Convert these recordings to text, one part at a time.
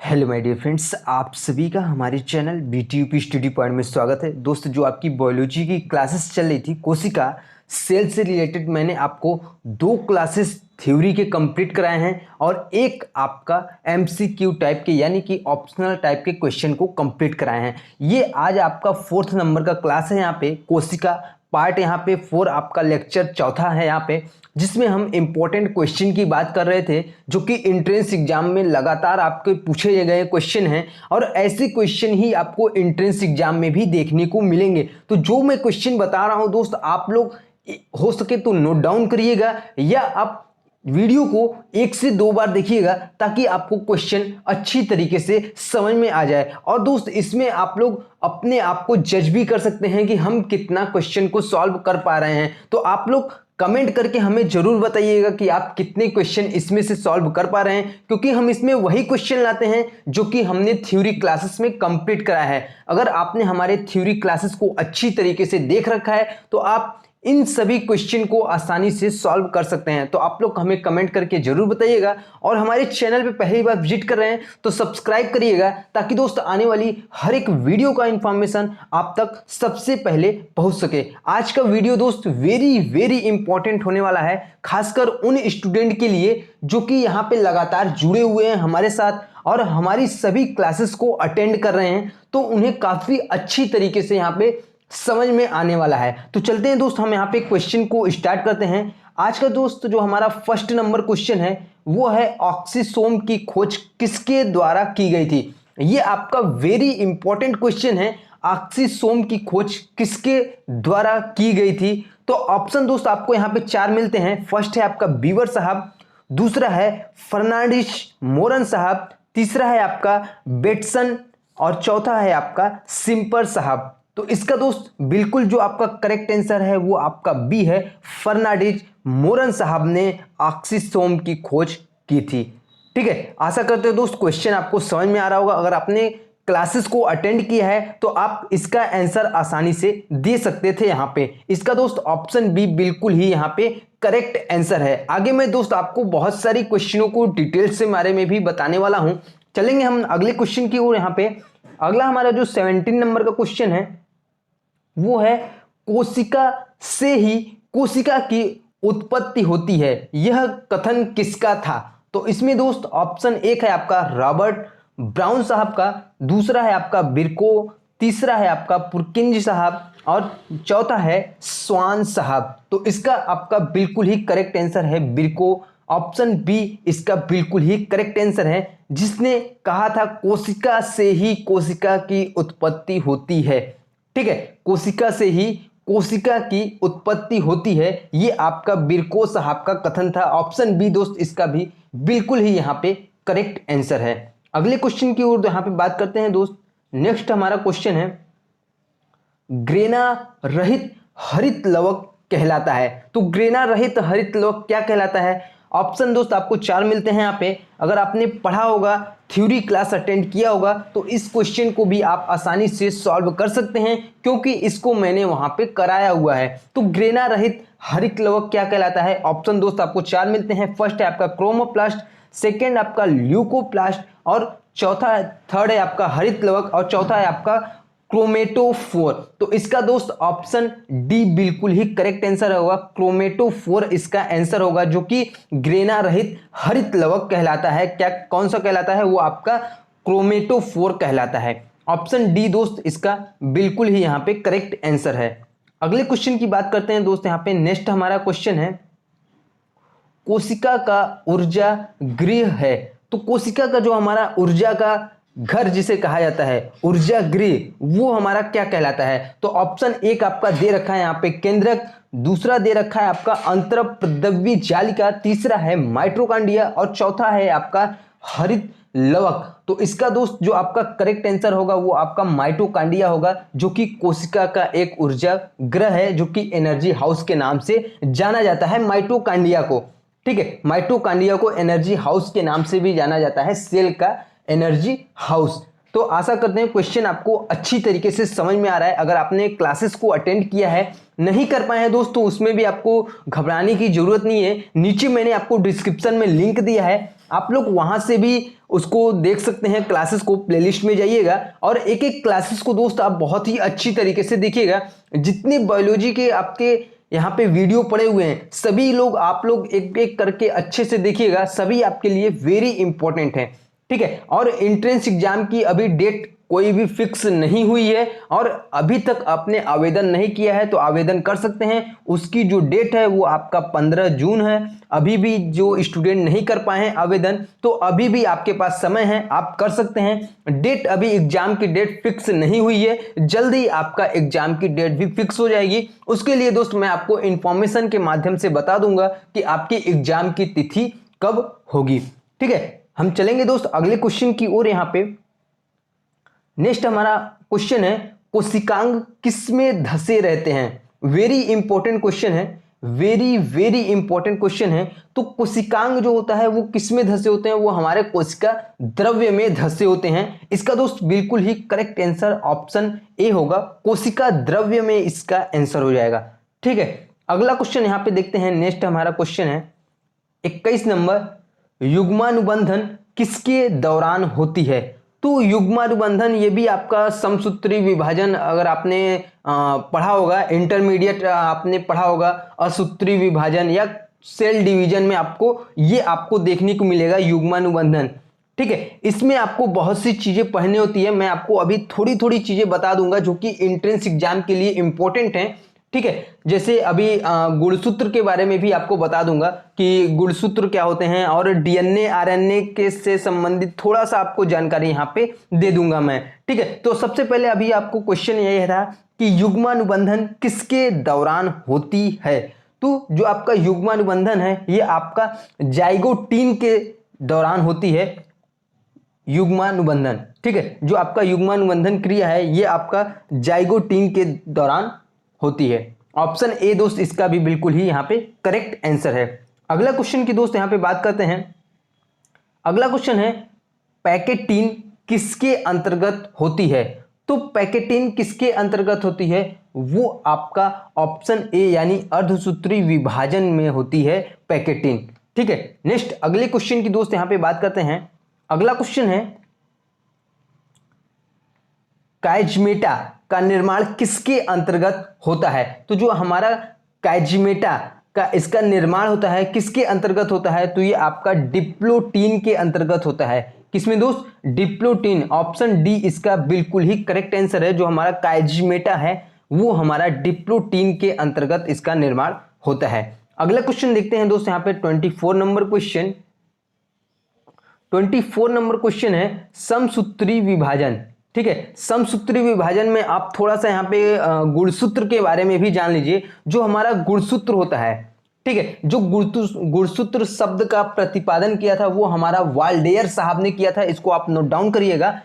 Hello my dear friends, आप सभी का हमारे चैनल बीटीयूपी स्टडी पॉइंट में स्वागत है। दोस्त, जो आपकी बायोलॉजी की क्लासेस चल रही थी कोशिका सेल से रिलेटेड, मैंने आपको दो क्लासेस थ्योरी के कंप्लीट कराए हैं और एक आपका एमसीक्यू टाइप के यानी कि ऑप्शनल टाइप के क्वेश्चन को कंप्लीट कराए हैं। ये आज आपका 4th नंबर का क्लास है। यहाँ पे कोशिका पार्ट यहाँ पे 4 आपका लेक्चर चौथा है यहाँ पे, जिसमें हम इंपॉर्टेंट क्वेश्चन की बात कर रहे थे जो कि एंट्रेंस एग्जाम में लगातार आपके पूछे गए क्वेश्चन हैं और ऐसे क्वेश्चन ही आपको एंट्रेंस एग्जाम में भी देखने को मिलेंगे। तो जो मैं क्वेश्चन बता रहा हूं दोस्त, आप लोग हो सके तो नोट डाउन करिएगा या आप वीडियो को 1 से 2 बार देखिएगा ताकि आपको क्वेश्चन अच्छी तरीके से समझ में आ जाए। और दोस्त, इसमें आप लोग अपने आप को जज भी कर सकते हैं कि हम कितना क्वेश्चन को सॉल्व कर पा रहे हैं। तो आप लोग कमेंट करके हमें जरूर बताइएगा कि आप कितने क्वेश्चन इसमें से सॉल्व कर पा रहे हैं, क्योंकि हम इसमें वही क्वेश्चन लाते हैं जो कि हमने थ्योरी क्लासेस में कंप्लीट करा है। अगर आपने हमारे थ्योरी क्लासेस को अच्छी तरीके से देख रखा है तो आप इन सभी क्वेश्चन को आसानी से सॉल्व कर सकते हैं। तो आप लोग हमें कमेंट करके जरूर बताइएगा और हमारे चैनल पे पहली बार विजिट कर रहे हैं तो सब्सक्राइब करिएगा ताकि दोस्त आने वाली हर एक वीडियो का इंफॉर्मेशन आप तक सबसे पहले पहुंच सके। आज का वीडियो दोस्त वेरी इंपॉर्टेंट होने वाला है, खासकर उन स्टूडेंट के लिए जो कि यहाँ पे लगातार जुड़े हुए हैं हमारे साथ और हमारी सभी क्लासेस को अटेंड कर रहे हैं, तो उन्हें काफी अच्छी तरीके से यहाँ पे समझ में आने वाला है। तो चलते हैं दोस्त, हम यहाँ पे क्वेश्चन को स्टार्ट करते हैं। आज का दोस्त जो हमारा फर्स्ट नंबर क्वेश्चन है वो है ऑक्सीसोम की खोज किसके द्वारा की गई थी। ये आपका वेरी इंपॉर्टेंट क्वेश्चन है, ऑक्सीसोम की खोज किसके द्वारा की गई थी। तो ऑप्शन दोस्त आपको यहाँ पे 4 मिलते हैं। फर्स्ट है आपका बीवर साहब, दूसरा है फर्नांडिस मोरन साहब, तीसरा है आपका बेटसन और चौथा है आपका सिंपर साहब। तो इसका दोस्त बिल्कुल जो आपका करेक्ट आंसर है वो आपका बी है, फर्नांडिस मोरन साहब ने ऑक्सीसोम की खोज की थी। ठीक है, आशा करते हैं दोस्त क्वेश्चन आपको समझ में आ रहा होगा। अगर आपने क्लासेस को अटेंड किया है तो आप इसका आंसर आसानी से दे सकते थे। यहाँ पे इसका दोस्त ऑप्शन बी बिल्कुल ही यहाँ पे करेक्ट आंसर है। आगे मैं दोस्त आपको बहुत सारी क्वेश्चनों को डिटेल से बारे में भी बताने वाला हूं। चलेंगे हम अगले क्वेश्चन की ओर। यहाँ पे अगला हमारा जो 17 नंबर का क्वेश्चन है वो है कोशिका से ही कोशिका की उत्पत्ति होती है, यह कथन किसका था। तो इसमें दोस्त ऑप्शन एक है आपका रॉबर्ट ब्राउन साहब का, दूसरा है आपका बिरको, तीसरा है आपका पुरकिंज साहब और चौथा है स्वान साहब। तो इसका आपका बिल्कुल ही करेक्ट आंसर है बिरको। ऑप्शन बी इसका बिल्कुल ही करेक्ट आंसर है, जिसने कहा था कोशिका से ही कोशिका की उत्पत्ति होती है। ठीक है, कोशिका से ही कोशिका की उत्पत्ति होती है, ये आपका बिरको साहब का कथन था। ऑप्शन बी दोस्त इसका भी बिल्कुल ही यहाँ पे करेक्ट आंसर है। अगले क्वेश्चन की ओर यहाँ पे बात करते हैं दोस्त। नेक्स्ट हमारा क्वेश्चन है ग्रेना रहित हरित लवक कहलाता है। तो ग्रेना रहित हरित लवक क्या कहलाता है। ऑप्शन दोस्त आपको 4 मिलते हैं। यहाँ पे अगर आपने पढ़ा होगा, थ्योरी क्लास अटेंड किया होगा तो इस क्वेश्चन को भी आप आसानी से सॉल्व कर सकते हैं, क्योंकि इसको मैंने वहां पे कराया हुआ है। तो ग्रेना रहित हरित लवक क्या कहलाता है। ऑप्शन दोस्त आपको 4 मिलते हैं। फर्स्ट है आपका क्रोमोप्लास्ट, सेकेंड आपका ल्यूकोप्लास्ट और थर्ड है आपका हरित लवक और चौथा है आपका क्रोमेटोफोर। तो इसका दोस्त ऑप्शन डी बिल्कुल ही करेक्ट आंसर होगा, क्रोमेटोफोर इसका आंसर होगा, जो कि ग्रेना रहित हरित लवक कहलाता है। क्या कौन सा कहलाता है, वो आपका क्रोमेटोफोर कहलाता है। ऑप्शन डी दोस्त इसका बिल्कुल ही यहाँ पे करेक्ट आंसर है। अगले क्वेश्चन की बात करते हैं दोस्त। यहाँ पे नेक्स्ट हमारा क्वेश्चन है कोशिका का ऊर्जा गृह है। तो कोशिका का जो हमारा ऊर्जा का घर जिसे कहा जाता है, ऊर्जा गृह, वो हमारा क्या कहलाता है। तो ऑप्शन एक आपका दे रखा है यहाँ पे केंद्रक, दूसरा दे रखा है आपका अंतरप्रद्रव्य जालिका, तीसरा है माइटोकॉन्ड्रिया और चौथा है आपका हरित लवक। तो इसका दोस्त जो आपका करेक्ट आंसर होगा वो आपका माइटोकॉन्ड्रिया होगा, जो कि कोशिका का एक ऊर्जा गृह है, जो कि एनर्जी हाउस के नाम से जाना जाता है माइटोकॉन्ड्रिया को। ठीक है, माइटोकॉन्ड्रिया को एनर्जी हाउस के नाम से भी जाना जाता है, सेल का एनर्जी हाउस। तो आशा करते हैं क्वेश्चन आपको अच्छी तरीके से समझ में आ रहा है। अगर आपने क्लासेस को अटेंड किया है, नहीं कर पाए हैं दोस्त, तो उसमें भी आपको घबराने की जरूरत नहीं है। नीचे मैंने आपको डिस्क्रिप्शन में लिंक दिया है, आप लोग वहां से भी उसको देख सकते हैं। क्लासेस को प्लेलिस्ट में जाइएगा और एक एक क्लासेस को दोस्त आप बहुत ही अच्छी तरीके से देखिएगा। जितने बायोलॉजी के आपके यहाँ पे वीडियो पड़े हुए हैं, सभी लोग आप लोग एक एक करके अच्छे से देखिएगा, सभी आपके लिए वेरी इंपॉर्टेंट है, ठीक है। और एंट्रेंस एग्जाम की अभी डेट कोई भी फिक्स नहीं हुई है और अभी तक आपने आवेदन नहीं किया है तो आवेदन कर सकते हैं। उसकी जो डेट है वो आपका 15 जून है। अभी भी जो स्टूडेंट नहीं कर पाए हैं आवेदन, तो अभी भी आपके पास समय है, आप कर सकते हैं। डेट अभी एग्जाम की डेट फिक्स नहीं हुई है, जल्दी आपका एग्जाम की डेट भी फिक्स हो जाएगी। उसके लिए दोस्त मैं आपको इंफॉर्मेशन के माध्यम से बता दूंगा कि आपकी एग्जाम की तिथि कब होगी, ठीक है। हम चलेंगे दोस्त अगले क्वेश्चन की ओर। यहाँ पे नेक्स्ट हमारा क्वेश्चन है, कोशिकांग किसमें धसे रहते हैं। वेरी इंपॉर्टेंट क्वेश्चन है, वेरी वेरी इंपॉर्टेंट क्वेश्चन है। तो कोशिकांग जो होता है वो किसमें धसे होते हैं, वो हमारे कोशिका द्रव्य में धसे होते हैं। इसका दोस्त बिल्कुल ही करेक्ट आंसर ऑप्शन ए होगा, कोशिका द्रव्य में इसका आंसर हो जाएगा, ठीक है। अगला क्वेश्चन यहाँ पे देखते हैं। नेक्स्ट हमारा क्वेश्चन है 21 नंबर, युग्मानुबंधन किसके दौरान होती है। तो युग्मानुबंधन ये भी आपका समसूत्री विभाजन, अगर आपने पढ़ा होगा, इंटरमीडिएट आपने पढ़ा होगा, असूत्री विभाजन या सेल डिवीजन में आपको देखने को मिलेगा युग्मानुबंधन, ठीक है। इसमें आपको बहुत सी चीजें पढ़नी होती है। मैं आपको अभी थोड़ी थोड़ी चीजें बता दूंगा जो कि एंट्रेंस एग्जाम के लिए इंपॉर्टेंट है, ठीक है। जैसे अभी गुणसूत्र के बारे में भी आपको बता दूंगा कि गुणसूत्र क्या होते हैं, और डीएनए आरएनए के से संबंधित थोड़ा सा आपको जानकारी यहाँ पे दे दूंगा मैं, ठीक है। तो सबसे पहले अभी आपको क्वेश्चन यही था कि युग्मानुबंधन किसके दौरान होती है। तो जो आपका युग्मानुबंधन है ये आपका जाइगोटीन के दौरान होती है, युग्मानुबंधन, ठीक है। जो आपका युग्मानुबंधन क्रिया है ये आपका जाइगोटीन के दौरान होती है। ऑप्शन ए दोस्त इसका भी बिल्कुल ही यहाँ पे करेक्ट आंसर है। अगला क्वेश्चन की दोस्त यहाँ पे बात करते हैं। अगला क्वेश्चन है, पैकेटीन किसके अंतर्गत होती है। तो पैकेटीन किसके अंतर्गत होती है, वो आपका ऑप्शन ए यानी अर्धसूत्री विभाजन में होती है पैकेटीन, ठीक है। नेक्स्ट अगले क्वेश्चन की दोस्त यहाँ पे बात करते हैं। अगला क्वेश्चन है, काइजमेटा का निर्माण किसके अंतर्गत होता है। तो जो हमारा काइजमेटा का इसका निर्माण होता है किसके अंतर्गत होता है, तो ये आपका डिप्लोटीन के अंतर्गत होता है। किसमें दोस्त, डिप्लोटीन। ऑप्शन डी इसका बिल्कुल ही करेक्ट आंसर है। जो हमारा काइजमेटा है वो हमारा डिप्लोटीन के अंतर्गत इसका निर्माण होता है। अगला क्वेश्चन देखते हैं दोस्त यहाँ पे 24 नंबर क्वेश्चन। 24 नंबर क्वेश्चन है समसूत्री विभाजन, ठीक है। समसूत्री विभाजन में आप थोड़ा सा यहाँ पे गुणसूत्र के बारे में भी जान लीजिए। जो हमारा गुणसूत्र होता है, ठीक है, जो गुणसूत्र शब्द का प्रतिपादन किया था वो हमारा वाल्डेयर साहब ने किया था। इसको आप नोट डाउन करिएगा।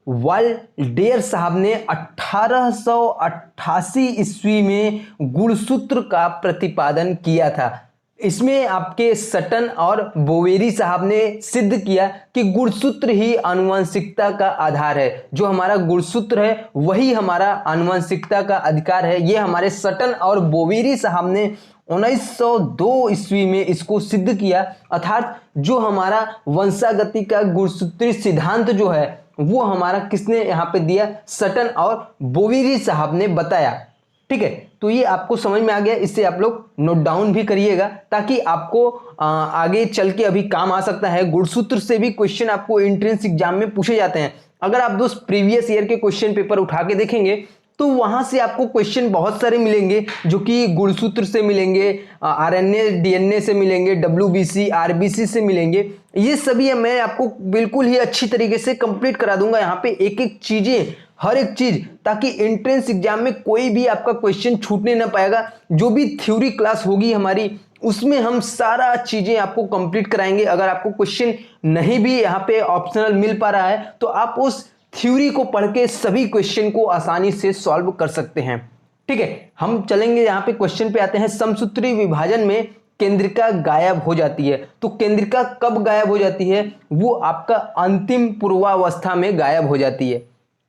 वाल्डेयर साहब ने 1888 ईस्वी में गुणसूत्र का प्रतिपादन किया था। इसमें आपके सटन और बोवेरी साहब ने सिद्ध किया कि गुणसूत्र ही आनुवंशिकता का आधार है। जो हमारा गुणसूत्र है वही हमारा आनुवंशिकता का अधिकार है। ये हमारे सटन और बोवेरी साहब ने 1902 ईस्वी में इसको सिद्ध किया। अर्थात जो हमारा वंशागति का गुणसूत्री सिद्धांत जो है वो हमारा किसने यहाँ पे दिया, सटन और बोवेरी साहब ने बताया, ठीक है। तो ये आपको समझ में आ गया, इससे आप लोग नोट डाउन भी करिएगा ताकि आपको आगे चल के अभी काम आ सकता है। गुणसूत्र से भी क्वेश्चन आपको एंट्रेंस एग्जाम में पूछे जाते हैं। अगर आप दोस्त प्रीवियस ईयर के क्वेश्चन पेपर उठा के देखेंगे तो वहां से आपको क्वेश्चन बहुत सारे मिलेंगे जो कि गुणसूत्र से मिलेंगे, आरएनए डीएनए से मिलेंगे, डब्ल्यूबीसी आरबीसी से मिलेंगे। ये सभी मैं आपको बिल्कुल ही अच्छी तरीके से कंप्लीट करा दूंगा यहाँ पे एक एक चीजें, हर एक चीज, ताकि एंट्रेंस एग्जाम में कोई भी आपका क्वेश्चन छूटने ना पाएगा। जो भी थ्योरी क्लास होगी हमारी उसमें हम सारा चीजें आपको कंप्लीट कराएंगे। अगर आपको क्वेश्चन नहीं भी यहाँ पे ऑप्शनल मिल पा रहा है तो आप उस थ्योरी को पढ़ के सभी क्वेश्चन को आसानी से सॉल्व कर सकते हैं, ठीक है। हम चलेंगे यहाँ पे क्वेश्चन पे आते हैं। समसूत्री विभाजन में केंद्रिका गायब हो जाती है। तो केंद्रिका कब गायब हो जाती है? वो आपका अंतिम पूर्वावस्था में गायब हो जाती है।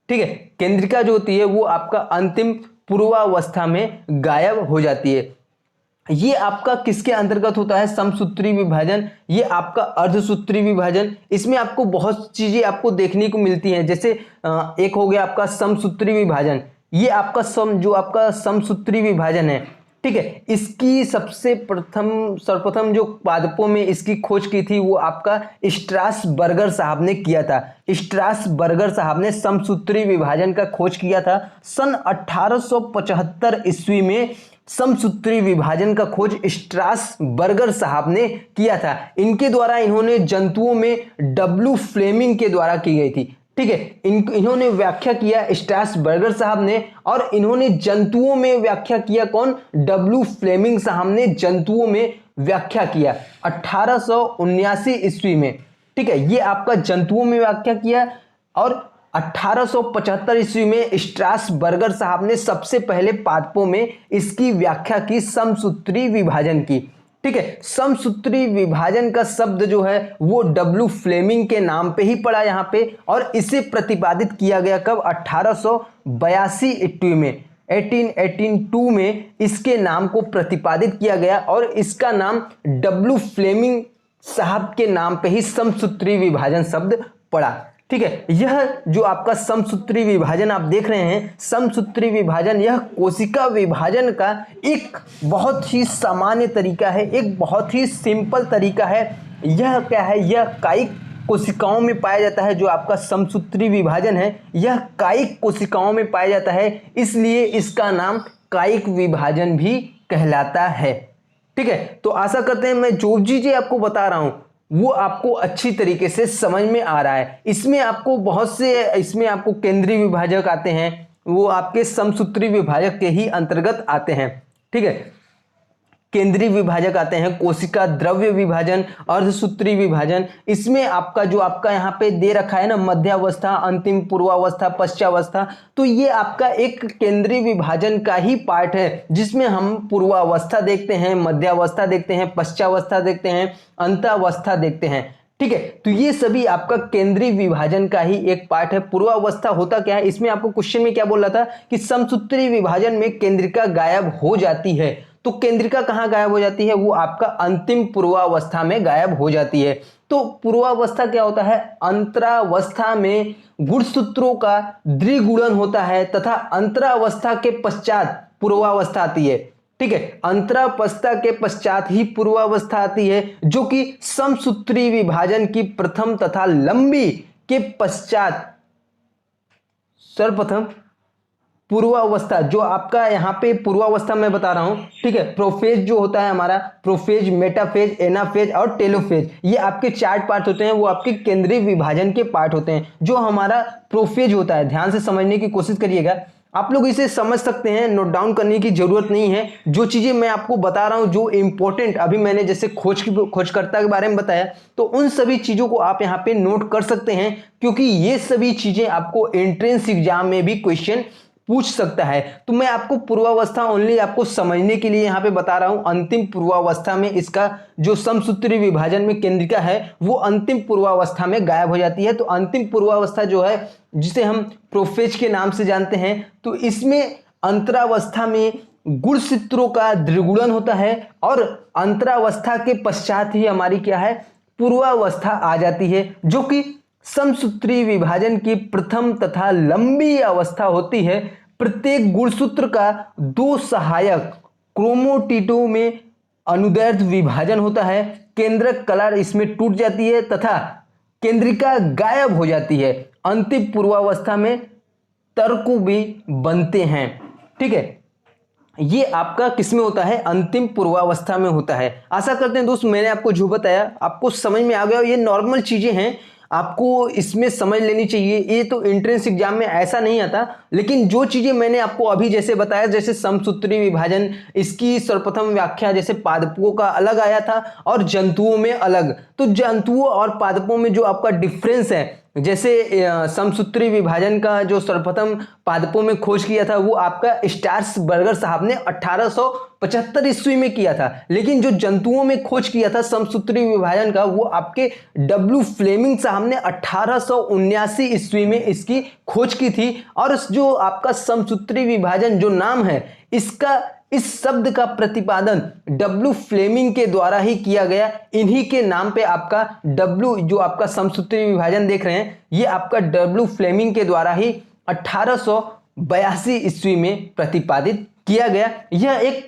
ठीक है, केंद्रिका जो होती है वो आपका अंतिम पूर्वावस्था में गायब हो जाती है। ये आपका किसके अंतर्गत होता है? समसूत्री विभाजन। ये आपका अर्धसूत्री विभाजन। इसमें आपको बहुत चीजें आपको देखने को मिलती हैं, जैसे एक हो गया आपका समसूत्री विभाजन। ये आपका जो आपका समसूत्री विभाजन है, ठीक है, इसकी सर्वप्रथम जो पादपों में इसकी खोज की थी वो आपका स्ट्रासबर्गर साहब ने किया था। स्ट्रासबर्गर साहब ने समसूत्री विभाजन का खोज किया था सन 1875 ईस्वी में। समसूत्री विभाजन का खोज स्ट्रासबर्गर साहब ने किया था। इनके द्वारा इन्होंने जंतुओं में डब्ल्यू फ्लेमिंग के द्वारा की गई थी। ठीक है, इन्होंने व्याख्या किया स्ट्रासबर्गर साहब ने, और इन्होंने जंतुओं में व्याख्या किया कौन? डब्ल्यू फ्लेमिंग साहब ने जंतुओं में व्याख्या किया 1879 ईस्वी में। ठीक है, ये आपका जंतुओं में व्याख्या किया, और 1875 ईस्वी में स्ट्रासबर्गर साहब ने सबसे पहले पादपों में इसकी व्याख्या की, समसूत्री विभाजन की। ठीक है, समसूत्री विभाजन का शब्द जो है वो डब्ल्यू फ्लेमिंग के नाम पे ही पड़ा यहाँ पे, और इसे प्रतिपादित किया गया कब? 1882 ईस्वी में, 1882 में इसके नाम को प्रतिपादित किया गया, और इसका नाम डब्ल्यू फ्लेमिंग साहब के नाम पे ही समसूत्री विभाजन शब्द पड़ा। ठीक है, यह जो आपका समसूत्री विभाजन आप देख रहे हैं, समसूत्री विभाजन यह कोशिका विभाजन का एक बहुत ही सामान्य तरीका है, एक बहुत ही सिंपल तरीका है। यह क्या है? यह कायिक कोशिकाओं में पाया जाता है। जो आपका समसूत्री विभाजन है यह कायिक कोशिकाओं में पाया जाता है, इसलिए इसका नाम कायिक विभाजन भी कहलाता है। ठीक है, तो आशा करते हैं मैं जो चीजें आपको बता रहा हूं वो आपको अच्छी तरीके से समझ में आ रहा है। इसमें आपको केंद्रीय विभाजक आते हैं, वो आपके समसूत्री विभाजक के ही अंतर्गत आते हैं। ठीक है, केंद्रीय विभाजक आते हैं, कोशिका द्रव्य विभाजन, अर्धसूत्री विभाजन। इसमें आपका जो आपका यहाँ पे दे रखा है ना, मध्यावस्था, अंतिम पूर्वावस्था, पश्चावस्था, तो ये आपका एक केंद्रीय विभाजन का ही पार्ट है, जिसमें हम पूर्वावस्था देखते हैं, मध्यावस्था देखते हैं, पश्चावस्था देखते हैं, अंतावस्था देखते हैं। ठीक है, तो ये सभी आपका केंद्रीय विभाजन का ही एक पार्ट है। पूर्वावस्था होता क्या है? इसमें आपको क्वेश्चन में क्या बोल रहा था कि समसूत्री विभाजन में केंद्रिका गायब हो जाती है। तो केंद्रिका कहां गायब हो जाती है? वो आपका अंतिम पूर्वावस्था में गायब हो जाती है। तो पूर्वावस्था क्या होता है? अंतरावस्था में गुणसूत्रों का द्विगुणन होता है, तथा अंतरावस्था के पश्चात पूर्वावस्था आती है। ठीक है, अंतरावस्था के पश्चात ही पूर्वावस्था आती है, जो कि समसूत्री विभाजन की प्रथम तथा लंबी के पश्चात सर्वप्रथम पूर्वावस्था, जो आपका यहाँ पे पूर्वावस्था मैं बता रहा हूं। ठीक है, प्रोफेज जो होता है हमारा, प्रोफेज, मेटाफेज, एनाफेज और टेलोफेज, ये आपके 4 पार्ट होते हैं, वो आपके केंद्रीय विभाजन के पार्ट होते हैं। जो हमारा प्रोफेज होता है, ध्यान से समझने की कोशिश करिएगा, आप लोग इसे समझ सकते हैं, नोट डाउन करने की जरूरत नहीं है। जो चीजें मैं आपको बता रहा हूं, जो इंपॉर्टेंट, अभी मैंने जैसे खोजकर्ता के बारे में बताया, तो उन सभी चीजों को आप यहाँ पे नोट कर सकते हैं, क्योंकि ये सभी चीजें आपको एंट्रेंस एग्जाम में भी क्वेश्चन पूछ सकता है। तो मैं आपको पूर्वावस्था ओनली आपको समझने के लिए यहाँ पे बता रहा हूं। अंतिम पूर्वावस्था में इसका जो समसूत्री विभाजन में केंद्रिका है वो अंतिम पूर्वावस्था में गायब हो जाती है। तो अंतिम पूर्वावस्था जो है, जिसे हम प्रोफेज के नाम से जानते हैं, तो इसमें अंतरावस्था में गुणसूत्रों का द्विगुणन होता है, और अंतरावस्था के पश्चात ही हमारी क्या है? पूर्वावस्था आ जाती है, जो कि समसूत्री विभाजन की प्रथम तथा लंबी अवस्था होती है। प्रत्येक गुणसूत्र का 2 सहायक क्रोमोटिडों में अनुदैर्ध्य विभाजन होता है। केंद्रक कला इसमें टूट जाती है तथा केंद्रिका गायब हो जाती है। अंतिम पूर्वावस्था में तर्कु भी बनते हैं। ठीक है, ये आपका किसमें होता है? अंतिम पूर्वावस्था में होता है। आशा करते हैं दोस्त मैंने आपको जो बताया आपको समझ में आ गया। ये नॉर्मल चीजें हैं, आपको इसमें समझ लेनी चाहिए। ये तो एंट्रेंस एग्जाम में ऐसा नहीं आता, लेकिन जो चीजें मैंने आपको अभी जैसे बताया, जैसे समसूत्री विभाजन, इसकी सर्वप्रथम व्याख्या जैसे पादपों का अलग आया था और जंतुओं में अलग, तो जंतुओं और पादपों में जो आपका डिफरेंस है जैसे समसूत्री विभाजन का जो सर्वप्रथम पादपों में खोज किया था वो आपका स्टार्सबर्गर साहब ने 1875 ईस्वी में किया था। लेकिन जो जंतुओं में खोज किया था समसूत्री विभाजन का वो आपके डब्ल्यू फ्लेमिंग साहब ने 1879 ईस्वी में इसकी खोज की थी। और जो आपका समसूत्री विभाजन जो नाम है इसका, इस शब्द का प्रतिपादन डब्ल्यू फ्लेमिंग के द्वारा ही किया गया। इन्हीं के नाम पे आपका डब्ल्यू, जो आपका समसूत्री विभाजन देख रहे हैं, ये आपका डब्ल्यू फ्लेमिंग के द्वारा ही 1882 ईस्वी में प्रतिपादित किया गया। यह एक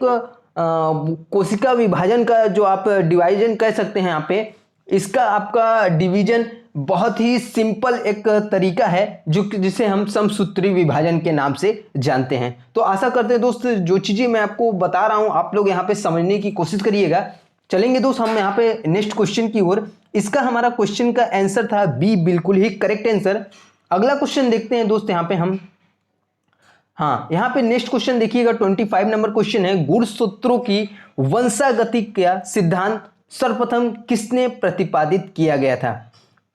कोशिका विभाजन का जो आप डिवीजन कह सकते हैं यहाँ पे, इसका आपका डिवीजन बहुत ही सिंपल एक तरीका है जो जिसे हम समसूत्री विभाजन के नाम से जानते हैं। तो आशा करते हैं दोस्त जो चीजें मैं आपको बता रहा हूं आप लोग यहाँ पे समझने की कोशिश करिएगा। चलेंगे दोस्त हम यहाँ पे नेक्स्ट क्वेश्चन की ओर। इसका हमारा क्वेश्चन का आंसर था बी, बिल्कुल ही करेक्ट आंसर। अगला क्वेश्चन देखते हैं दोस्त यहाँ पे हम। हाँ, यहाँ पे नेक्स्ट क्वेश्चन देखिएगा, 25 नंबर क्वेश्चन है। गुणसूत्रों की वंशागति का सिद्धांत सर्वप्रथम किसने प्रतिपादित किया गया था?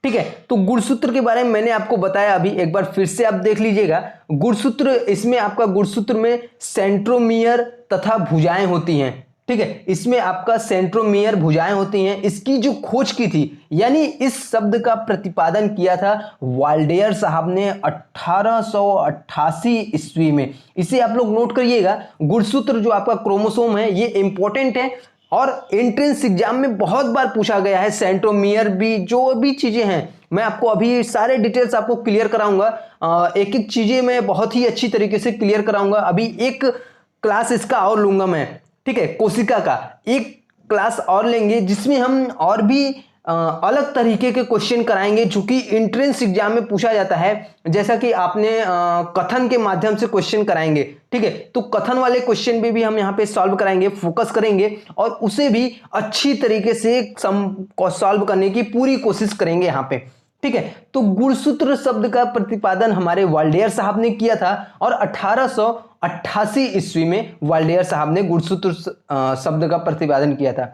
ठीक है, तो गुणसूत्र के बारे में मैंने आपको बताया, अभी एक बार फिर से आप देख लीजिएगा। गुणसूत्र, इसमें आपका गुणसूत्र में सेंट्रोमियर तथा भुजाएं होती हैं। ठीक है, इसमें आपका सेंट्रोमियर भुजाएं होती हैं। इसकी जो खोज की थी, यानी इस शब्द का प्रतिपादन किया था वाल्डेयर साहब ने 1888 ईस्वी में। इसे आप लोग नोट करिएगा। गुणसूत्र जो आपका क्रोमोसोम है ये इंपॉर्टेंट है और एंट्रेंस एग्जाम में बहुत बार पूछा गया है। सेंट्रोमियर भी, जो भी चीजें हैं मैं आपको अभी सारे डिटेल्स आपको क्लियर कराऊंगा। एक एक चीजें मैं बहुत ही अच्छी तरीके से क्लियर कराऊंगा। अभी एक क्लास इसका और लूंगा मैं, ठीक है, कोशिका का एक क्लास और लेंगे जिसमें हम और भी अलग तरीके के क्वेश्चन कराएंगे जो कि एंट्रेंस एग्जाम में पूछा जाता है। जैसा कि आपने कथन के माध्यम से क्वेश्चन कराएंगे, ठीक है, तो कथन वाले क्वेश्चन भी हम यहाँ पे सॉल्व कराएंगे, फोकस करेंगे और उसे भी अच्छी तरीके से सॉल्व करने की पूरी कोशिश करेंगे यहाँ पे। ठीक है, तो गुणसूत्र शब्द का प्रतिपादन हमारे वाल्डेयर साहब ने किया था और 1888 ईस्वी में वाल्डेयर साहब ने गुणसूत्र शब्द का प्रतिपादन किया था।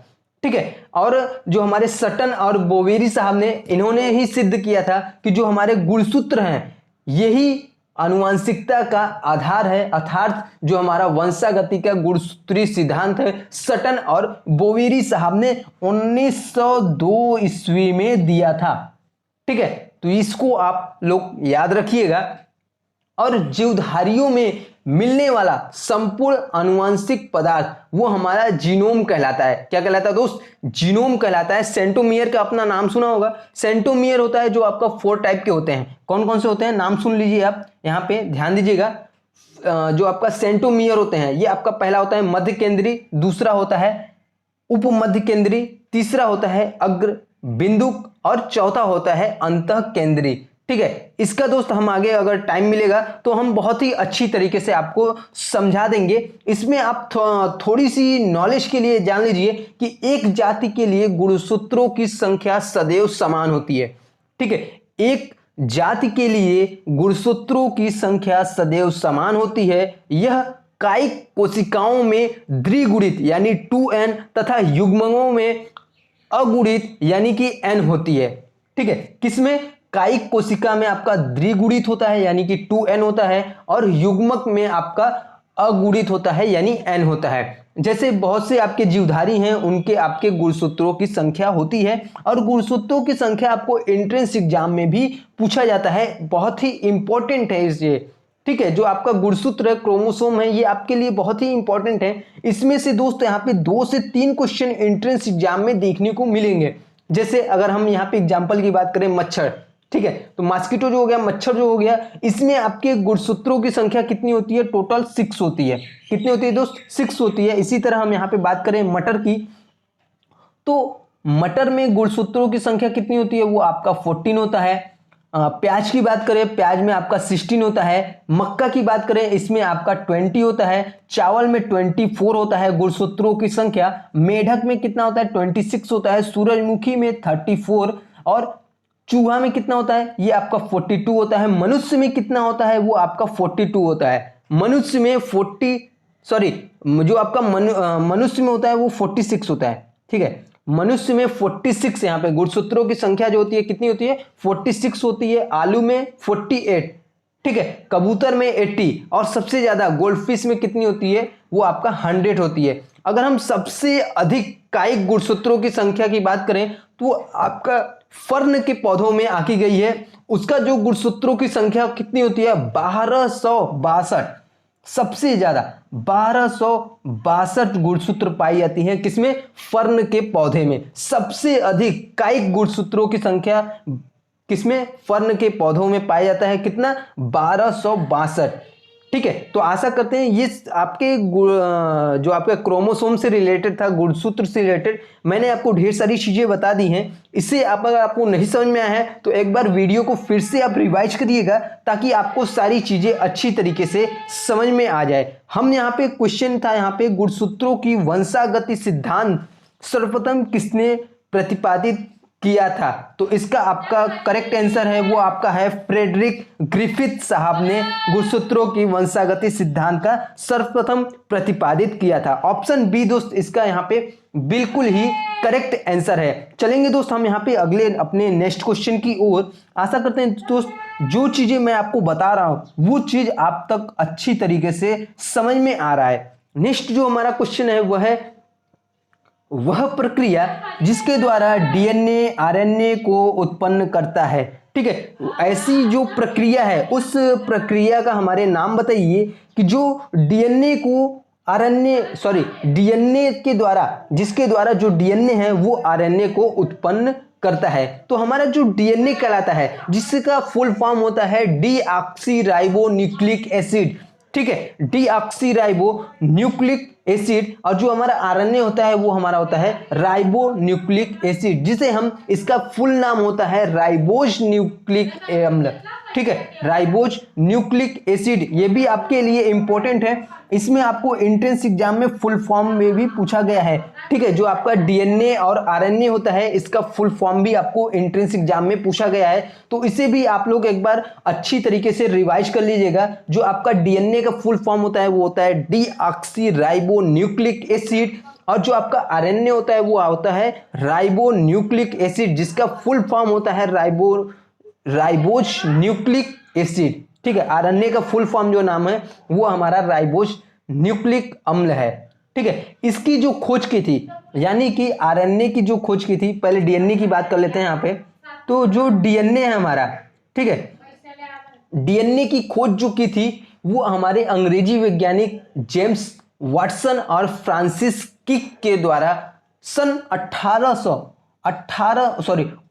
ठीक है, और जो हमारे सटन और बोवेरी साहब ने, इन्होंने ही सिद्ध किया था कि जो हमारे गुणसूत्र हैं यही आनुवंशिकता का आधार है, अर्थात जो हमारा वंशागति का गुणसूत्री सिद्धांत है, सटन और बोवेरी साहब ने 1902 ईस्वी में दिया था। ठीक है, तो इसको आप लोग याद रखिएगा। और जीवधारियों में मिलने वाला संपूर्ण आनुवंशिक पदार्थ वो हमारा जीनोम कहलाता है। क्या कहलाता है दोस्त? जीनोम कहलाता है। सेंट्रोमियर का अपना नाम सुना होगा। सेंट्रोमियर होता है जो आपका 4 टाइप के होते हैं। कौन कौन से होते हैं नाम सुन लीजिए आप, यहाँ पे ध्यान दीजिएगा। जो आपका सेंट्रोमियर होते हैं ये आपका पहला होता है मध्य केंद्री, दूसरा होता है उपमध्य केंद्री, तीसरा होता है अग्र बिंदुक और चौथा होता है अंतः केंद्री। ठीक है, इसका दोस्त हम आगे अगर टाइम मिलेगा तो हम बहुत ही अच्छी तरीके से आपको समझा देंगे। इसमें आप थोड़ी सी नॉलेज के लिए जान लीजिए कि एक जाति के लिए गुणसूत्रों की संख्या सदैव समान होती है। ठीक है, एक जाति के लिए गुणसूत्रों की संख्या सदैव समान होती है। यह कायिक कोशिकाओं में द्विगुणित यानी 2n तथा युग्मकों में अगुणित यानी कि n होती है। ठीक है, किसमें? कायिक कोशिका में आपका द्विगुणित होता है यानी कि 2n होता है और युग्मक में आपका अगुणित होता है यानी n होता है। जैसे बहुत से आपके जीवधारी हैं उनके आपके गुणसूत्रों की संख्या होती है और गुणसूत्रों की संख्या आपको एंट्रेंस एग्जाम में भी पूछा जाता है। बहुत ही इंपॉर्टेंट है ये। ठीक है, जो आपका गुणसूत्र क्रोमोसोम है ये आपके लिए बहुत ही इंपॉर्टेंट है। इसमें से दोस्त यहाँ पे 2 से 3 क्वेश्चन एंट्रेंस एग्जाम में देखने को मिलेंगे। जैसे अगर हम यहाँ पे एग्जाम्पल की बात करें मच्छर, ठीक है, तो मॉस्किटो जो हो गया, मच्छर जो हो गया, इसमें आपके गुणसूत्रों की संख्या कितनी होती है? टोटल 6 होती है। कितनी होती है दोस्त? 6 होती है। इसी तरह हम यहाँ पे बात करें मटर की, तो मटर में गुणसूत्रों की संख्या कितनी होती है? वो आपका 14 होता है। प्याज की बात करें, प्याज में आपका 16 होता है। मक्का की बात करें, इसमें आपका 20 होता है। चावल में 24 होता है गुणसूत्रों की संख्या। मेढक में कितना होता है? 26 होता है। सूरजमुखी में 34 और चूहा में कितना होता है? ये आपका 42 होता है। मनुष्य में कितना होता है? वो आपका 42 होता है। मनुष्य में जो आपका मनुष्य में होता है वो 46 होता है। ठीक है, मनुष्य में 46, यहाँ पे गुणसूत्रों की संख्या जो होती है कितनी होती है 46 होती है, आलू में 48, ठीक है, कबूतर में 80 और सबसे ज्यादा गोल्डफिश में कितनी होती है वो आपका 100 होती है। अगर हम सबसे अधिक कायिक गुणसूत्रों की संख्या की बात करें तो आपका फर्न के पौधों में आकी गई है, उसका जो गुणसूत्रों की संख्या कितनी होती है 1262, सबसे ज्यादा 1262 गुणसूत्र पाई जाती हैं किसमें फर्न के पौधे में। सबसे अधिक कायिक गुणसूत्रों की संख्या किसमें फर्न के पौधों में पाया जाता है कितना 1262, ठीक है। तो आशा करते हैं ये आपके जो आपका क्रोमोसोम से रिलेटेड था, गुणसूत्र से रिलेटेड मैंने आपको ढेर सारी चीजें बता दी हैं। इससे अगर आपको नहीं समझ में आया है तो एक बार वीडियो को फिर से आप रिवाइज करिएगा ताकि आपको सारी चीजें अच्छी तरीके से समझ में आ जाए। हम यहाँ पे क्वेश्चन था यहाँ पे गुणसूत्रों की वंशागति सिद्धांत सर्वप्रथम किसने प्रतिपादित किया था, तो इसका आपका करेक्ट आंसर है वो आपका है फ्रेडरिक ग्रिफिथ साहब ने गुणसूत्रों की वंशागति सिद्धांत का सर्वप्रथम प्रतिपादित किया था। ऑप्शन बी दोस्त इसका यहाँ पे बिल्कुल ही करेक्ट आंसर है। चलेंगे दोस्त हम यहाँ पे अगले अपने नेक्स्ट क्वेश्चन की ओर। आशा करते हैं दोस्त जो चीजें मैं आपको बता रहा हूं वो चीज आप तक अच्छी तरीके से समझ में आ रहा है। नेक्स्ट जो हमारा क्वेश्चन है वह प्रक्रिया जिसके द्वारा डीएनए आरएनए को उत्पन्न करता है, ठीक है। ऐसी जो प्रक्रिया है उस प्रक्रिया का हमारे नाम बताइए कि जो डीएनए के द्वारा जिसके द्वारा जो डीएनए है वो आरएनए को उत्पन्न करता है। तो हमारा जो डीएनए कहलाता है जिसका फुल फॉर्म होता है डीऑक्सीराइबोन्यूक्लिक एसिड, ठीक है, डीऑक्सीराइबोन्यूक्लिक एसिड। और जो हमारा आरएनए होता है वो हमारा होता है राइबोन्यूक्लिक एसिड, जिसे हम इसका फुल नाम होता है राइबोज न्यूक्लिक अम्ल, ठीक है, राइबोज न्यूक्लिक एसिड। ये भी आपके लिए इंपॉर्टेंट है, इसमें आपको एंट्रेंस एग्जाम में फुल फॉर्म में भी पूछा गया है, ठीक है। जो आपका डीएनए और आरएनए होता है इसका फुल फॉर्म भी आपको एंट्रेंस एग्जाम में पूछा गया है, तो इसे भी आप लोग एक बार अच्छी तरीके से रिवाइज कर लीजिएगा। जो आपका डीएनए का फुल फॉर्म होता है वो होता है डीऑक्सीराइबोन्यूक्लिक एसिड, और जो आपका आरएनए होता है वो होता है राइबोन्यूक्लिक एसिड, जिसका फुल फॉर्म होता है राइबोज न्यूक्लिक एसिड, ठीक है। आरएनए का फुल फॉर्म जो नाम है वो हमारा राइबोज न्यूक्लिक अम्ल है, ठीक है। इसकी जो खोज की थी यानी कि आरएनए की जो खोज की थी, पहले डीएनए की बात कर लेते हैं यहाँ पे। तो जो डीएनए है हमारा, ठीक है, डीएनए की खोज जो की थी वो हमारे अंग्रेजी वैज्ञानिक जेम्स वाटसन और फ्रांसिस किक के द्वारा सन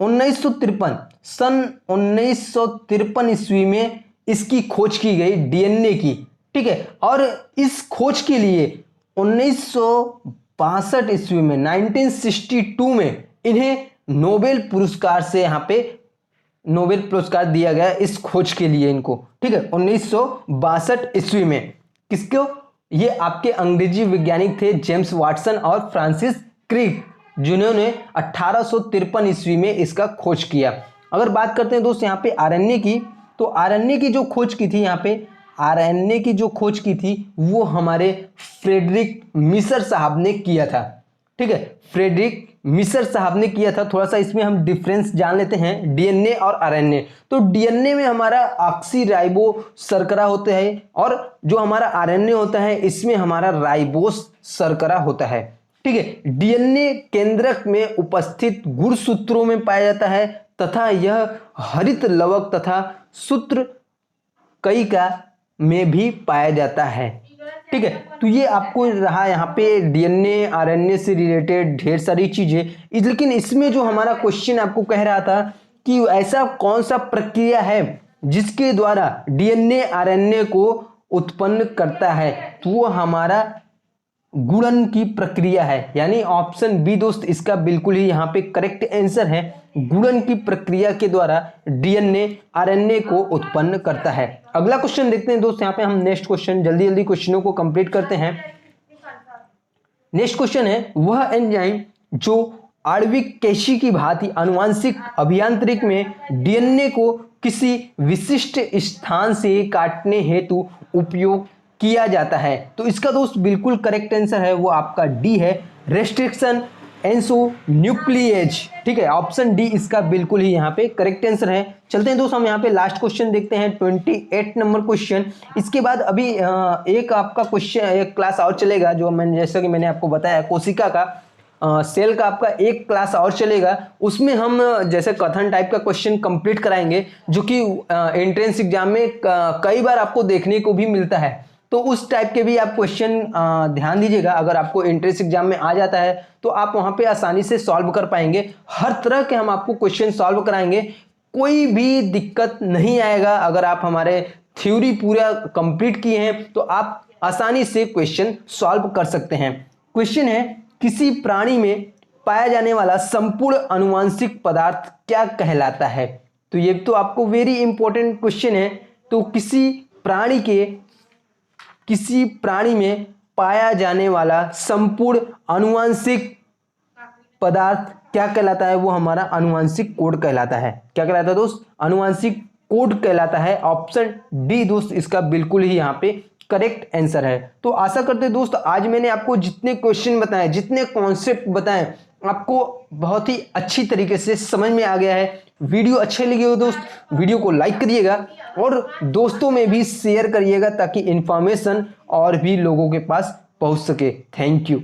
1953 ईस्वी में इसकी खोज की गई डीएनए की, ठीक है। और इस खोज के लिए 1962 ईस्वी में 1962 में इन्हें नोबेल पुरस्कार से यहाँ पे नोबेल पुरस्कार दिया गया इस खोज के लिए इनको, ठीक है, 1962 ईस्वी में। किसको? ये आपके अंग्रेजी वैज्ञानिक थे जेम्स वाटसन और फ्रांसिस क्रिक, जिन्होंने 1853 ईस्वी में इसका खोज किया। अगर बात करते हैं दोस्त यहाँ पे आरएनए की, तो आरएनए की जो खोज की थी यहाँ पे आरएनए की जो खोज की थी वो हमारे फ्रेडरिक मिशर साहब ने किया था, ठीक है, फ्रेडरिक मिशर साहब ने किया था। थोड़ा सा इसमें हम डिफरेंस जान लेते हैं डीएनए और आरएनए। तो डीएनए में हमारा ऑक्सीराइबो शर्करा होते हैं और जो हमारा आरएनए होता है इसमें हमारा राइबोस शर्करा होता है, ठीक है। डीएनए केंद्रक में उपस्थित गुणसूत्रों में पाया जाता है तथा यह हरित लवक तथा सूत्र कईका में भी पाया जाता है, ठीक है। तो ये आपको रहा यहाँ पे डीएनए आरएनए से रिलेटेड ढेर सारी चीजें। लेकिन इसमें जो हमारा क्वेश्चन आपको कह रहा था कि ऐसा कौन सा प्रक्रिया है जिसके द्वारा डीएनए आरएनए को उत्पन्न करता है, तो वो हमारा गुणन की प्रक्रिया है। यानी ऑप्शन बी दोस्त इसका बिल्कुल ही यहाँ पे करेक्ट आंसर है। गुणन की प्रक्रिया के द्वारा डीएनए आरएनए को उत्पन्न करता है। अगला क्वेश्चन देखते हैं दोस्त, यहाँ पे हम नेक्स्ट क्वेश्चन जल्दी क्वेश्चनों को कंप्लीट करते हैं। नेक्स्ट क्वेश्चन है वह एंजाइम जो आणविक केशी की भांति आनुवांशिक अभियांत्रिक में डीएनए को किसी विशिष्ट स्थान से काटने हेतु उपयोग किया जाता है, तो इसका दोस्त बिल्कुल करेक्ट आंसर है वो आपका डी है, रेस्ट्रिक्शन एंसो न्यूक्लिएज। ठीक है, ऑप्शन डी इसका बिल्कुल ही यहाँ पे करेक्ट आंसर है। चलते हैं दोस्त, हम यहाँ पे लास्ट क्वेश्चन देखते हैं, 28 नंबर क्वेश्चन। इसके बाद अभी एक आपका क्वेश्चन, एक क्लास और चलेगा, जो मैंने जैसा कि मैंने आपको बताया कोशिका का सेल का आपका एक क्लास और चलेगा। उसमें हम जैसे कथन टाइप का क्वेश्चन कंप्लीट कराएंगे, जो कि एंट्रेंस एग्जाम में कई बार आपको देखने को भी मिलता है। तो उस टाइप के भी आप क्वेश्चन ध्यान दीजिएगा। अगर आपको एंट्रेंस एग्जाम में आ जाता है तो आप वहां पे आसानी से सॉल्व कर पाएंगे। हर तरह के हम आपको क्वेश्चन सॉल्व कराएंगे, कोई भी दिक्कत नहीं आएगा। अगर आप हमारे थ्योरी पूरा कंप्लीट किए हैं तो आप आसानी से क्वेश्चन सॉल्व कर सकते हैं। क्वेश्चन है, किसी प्राणी में पाया जाने वाला संपूर्ण आनुवंशिक पदार्थ क्या कहलाता है? तो ये तो आपको वेरी इंपॉर्टेंट क्वेश्चन है। तो किसी प्राणी में पाया जाने वाला संपूर्ण आनुवंशिक पदार्थ क्या कहलाता है? वो हमारा आनुवंशिक कोड कहलाता है। क्या कहलाता है दोस्त? आनुवंशिक कोड कहलाता है। ऑप्शन डी दोस्त इसका बिल्कुल ही यहाँ पे करेक्ट आंसर है। तो आशा करते हैं दोस्त, आज मैंने आपको जितने क्वेश्चन बताए, जितने कॉन्सेप्ट बताए, आपको बहुत ही अच्छी तरीके से समझ में आ गया है। वीडियो अच्छे लगे हो दोस्त, वीडियो को लाइक करिएगा और दोस्तों में भी शेयर करिएगा, ताकि इंफॉर्मेशन और भी लोगों के पास पहुंच सके। Thank you.